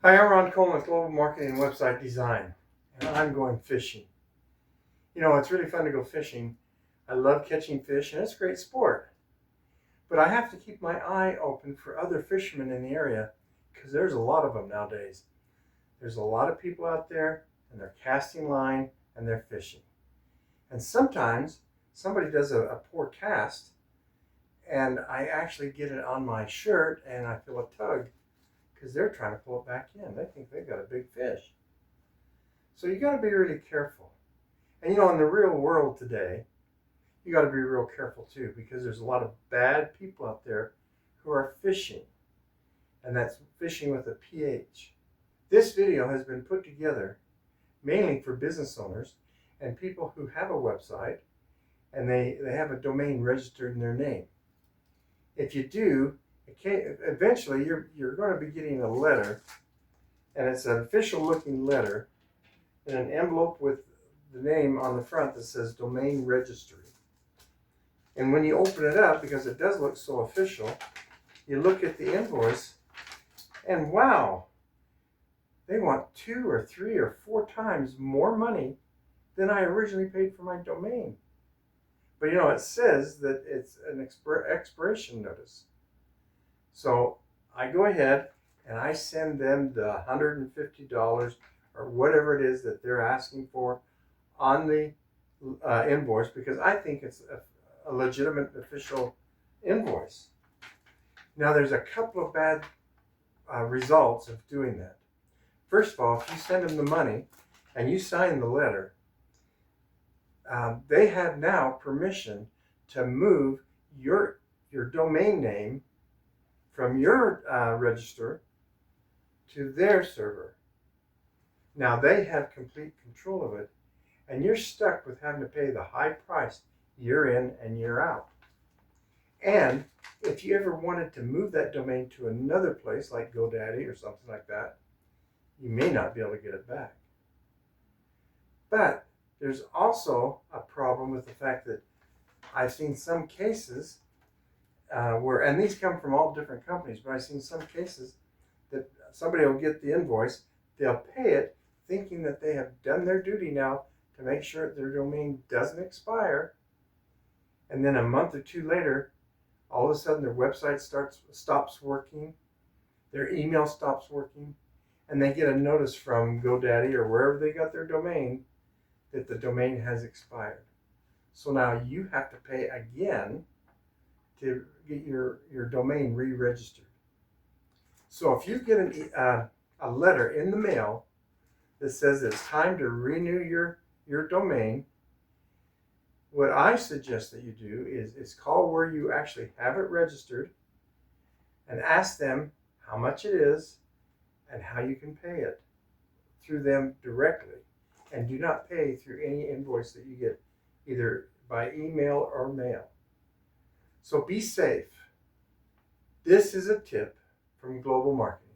Hi, I'm Ron Coleman with Global Marketing and Website Design, and I'm going fishing. You know, it's really fun to go fishing. I love catching fish, and it's a great sport. But I have to keep my eye open for other fishermen in the area because there's a lot of them nowadays. There's a lot of people out there, and they're casting line and they're fishing. And sometimes somebody does a poor cast, and I actually get it on my shirt, and I feel a tug because they're trying to pull it back in. They think they've got a big fish. So you got to be really careful. And you know, in the real world today, you got to be real careful too, because there's a lot of bad people out there who are fishing, and that's fishing with a PH. This video has been put together mainly for business owners and people who have a website and they have a domain registered in their name. If you do, eventually you're going to be getting a letter, and it's an official looking letter in an envelope with the name on the front that says domain registry. And when you open it up, because it does look so official, you look at the invoice and wow, they want 2 or 3 or 4 times more money than I originally paid for my domain. But you know, it says that it's an expiration notice. So I go ahead and I send them the $150 or whatever it is that they're asking for on the invoice, because I think it's a legitimate official invoice. Now, there's a couple of bad results of doing that. First of all, if you send them the money and you sign the letter, they have now permission to move your domain name from your register to their server. Now they have complete control of it, and you're stuck with having to pay the high price year in and year out. And if you ever wanted to move that domain to another place like GoDaddy or something like that, you may not be able to get it back. But there's also a problem with the fact that I've seen some cases where, and these come from all different companies, but I've seen some cases that somebody will get the invoice, they'll pay it thinking that they have done their duty now to make sure that their domain doesn't expire, and then a month or 2 later, all of a sudden their website stops working, their email stops working, and they get a notice from GoDaddy or wherever they got their domain that the domain has expired. So now you have to pay again to get your domain re-registered. So if you get a letter in the mail that says it's time to renew your domain, what I suggest that you do is call where you actually have it registered and ask them how much it is and how you can pay it through them directly. And do not pay through any invoice that you get either by email or mail. So be safe. This is a tip from Global Marketing.